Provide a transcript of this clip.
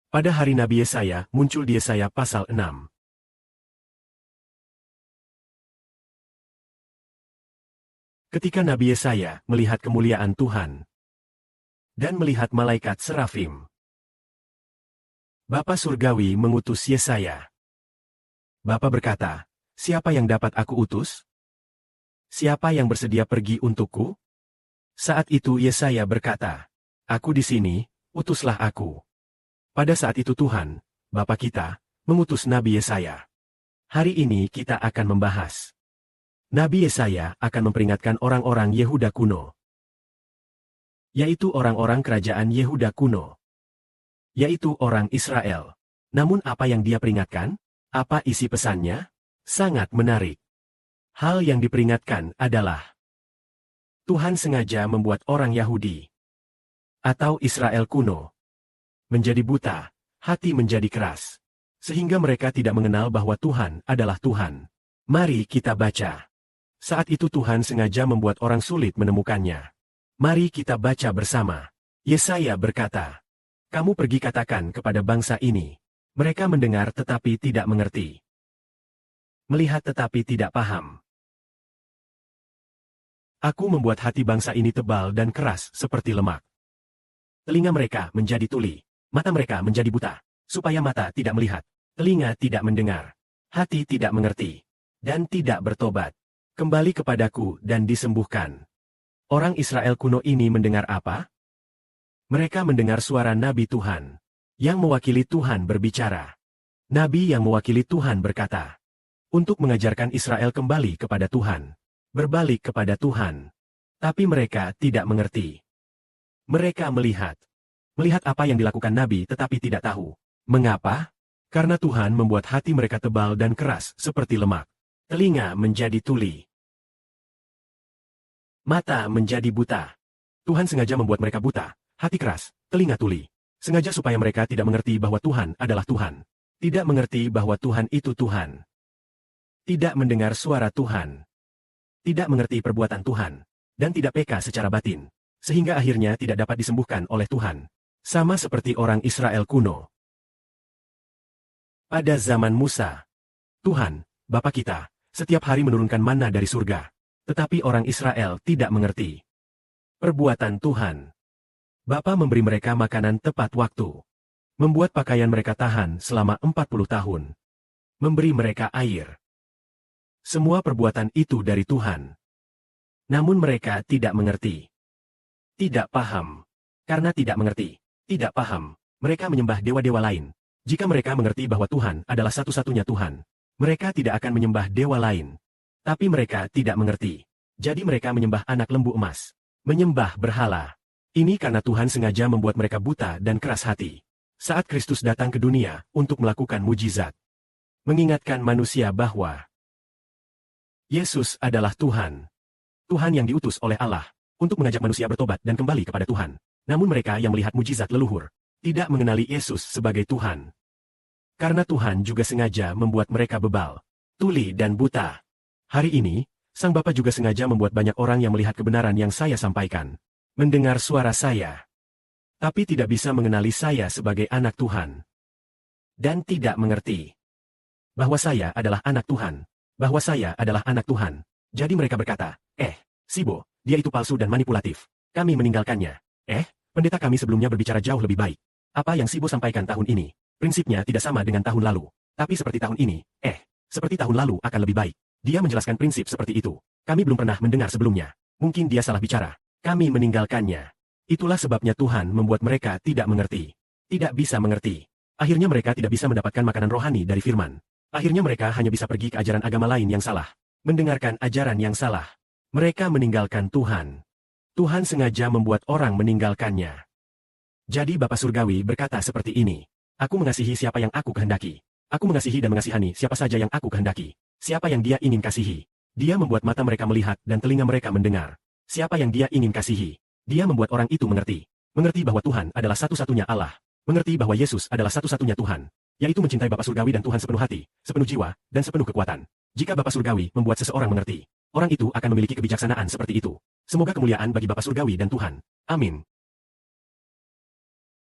Pada hari Nabi Yesaya muncul di Yesaya pasal 6. Ketika Nabi Yesaya melihat kemuliaan Tuhan dan melihat malaikat serafim, Bapa Surgawi mengutus Yesaya. Bapa berkata, "Siapa yang dapat aku utus? Siapa yang bersedia pergi untukku?" Saat itu Yesaya berkata, "Aku di sini, utuslah aku." Pada saat itu Tuhan, Bapa kita, mengutus Nabi Yesaya. Hari ini kita akan membahas. Nabi Yesaya akan memperingatkan orang-orang Yehuda kuno, yaitu orang-orang kerajaan Yehuda kuno, yaitu orang Israel. Namun apa yang dia peringatkan? Apa isi pesannya? Sangat menarik. Hal yang diperingatkan adalah Tuhan sengaja membuat orang Yahudi atau Israel kuno menjadi buta, hati menjadi keras, sehingga mereka tidak mengenal bahwa Tuhan adalah Tuhan. Mari kita baca. Saat itu Tuhan sengaja membuat orang sulit menemukannya. Mari kita baca bersama. Yesaya berkata, "Kamu pergi katakan kepada bangsa ini, mereka mendengar tetapi tidak mengerti, melihat tetapi tidak paham. Aku membuat hati bangsa ini tebal dan keras seperti lemak. Telinga mereka menjadi tuli, mata mereka menjadi buta, supaya mata tidak melihat, telinga tidak mendengar, hati tidak mengerti, dan tidak bertobat kembali kepadaku dan disembuhkan." Orang Israel kuno ini mendengar apa? Mereka mendengar suara Nabi Tuhan, yang mewakili Tuhan berbicara. Nabi yang mewakili Tuhan berkata, untuk mengajarkan Israel kembali kepada Tuhan, berbalik kepada Tuhan. Tapi mereka tidak mengerti. Mereka melihat apa yang dilakukan Nabi tetapi tidak tahu. Mengapa? Karena Tuhan membuat hati mereka tebal dan keras seperti lemak. Telinga menjadi tuli, mata menjadi buta. Tuhan sengaja membuat mereka buta, hati keras, telinga tuli. Sengaja supaya mereka tidak mengerti bahwa Tuhan adalah Tuhan. Tidak mengerti bahwa Tuhan itu Tuhan. Tidak mendengar suara Tuhan. Tidak mengerti perbuatan Tuhan. Dan tidak peka secara batin. Sehingga akhirnya tidak dapat disembuhkan oleh Tuhan. Sama seperti orang Israel kuno. Pada zaman Musa, Tuhan, Bapa kita, setiap hari menurunkan manna dari surga. Tetapi orang Israel tidak mengerti perbuatan Tuhan. Bapa memberi mereka makanan tepat waktu. Membuat pakaian mereka tahan selama 40 tahun. Memberi mereka air. Semua perbuatan itu dari Tuhan. Namun mereka tidak mengerti. Tidak paham. Karena tidak mengerti, tidak paham, mereka menyembah dewa-dewa lain. Jika mereka mengerti bahwa Tuhan adalah satu-satunya Tuhan, mereka tidak akan menyembah dewa lain. Tapi mereka tidak mengerti. Jadi mereka menyembah anak lembu emas. Menyembah berhala. Ini karena Tuhan sengaja membuat mereka buta dan keras hati. Saat Kristus datang ke dunia untuk melakukan mujizat. Mengingatkan manusia bahwa Yesus adalah Tuhan. Tuhan yang diutus oleh Allah untuk mengajak manusia bertobat dan kembali kepada Tuhan. Namun mereka yang melihat mujizat leluhur tidak mengenali Yesus sebagai Tuhan. Karena Tuhan juga sengaja membuat mereka bebal, tuli dan buta. Hari ini, Sang Bapa juga sengaja membuat banyak orang yang melihat kebenaran yang saya sampaikan, mendengar suara saya, tapi tidak bisa mengenali saya sebagai anak Tuhan. Dan tidak mengerti bahwa saya adalah anak Tuhan, bahwa saya adalah anak Tuhan. Jadi mereka berkata, Sibo, dia itu palsu dan manipulatif. Kami meninggalkannya. Pendeta kami sebelumnya berbicara jauh lebih baik. Apa yang Sibo sampaikan tahun ini, prinsipnya tidak sama dengan tahun lalu. Tapi seperti tahun ini, seperti tahun lalu akan lebih baik. Dia menjelaskan prinsip seperti itu. Kami belum pernah mendengar sebelumnya. Mungkin dia salah bicara. Kami meninggalkannya. Itulah sebabnya Tuhan membuat mereka tidak mengerti. Tidak bisa mengerti. Akhirnya mereka tidak bisa mendapatkan makanan rohani dari firman. Akhirnya mereka hanya bisa pergi ke ajaran agama lain yang salah. Mendengarkan ajaran yang salah. Mereka meninggalkan Tuhan. Tuhan sengaja membuat orang meninggalkannya. Jadi Bapa Surgawi berkata seperti ini. Aku mengasihi siapa yang aku kehendaki. Aku mengasihi dan mengasihani siapa saja yang aku kehendaki. Siapa yang dia ingin kasihi. Dia membuat mata mereka melihat dan telinga mereka mendengar. Siapa yang dia ingin kasihi. Dia membuat orang itu mengerti. Mengerti bahwa Tuhan adalah satu-satunya Allah. Mengerti bahwa Yesus adalah satu-satunya Tuhan. Yaitu mencintai Bapa Surgawi dan Tuhan sepenuh hati, sepenuh jiwa, dan sepenuh kekuatan. Jika Bapa Surgawi membuat seseorang mengerti, orang itu akan memiliki kebijaksanaan seperti itu. Semoga kemuliaan bagi Bapa Surgawi dan Tuhan. Amin.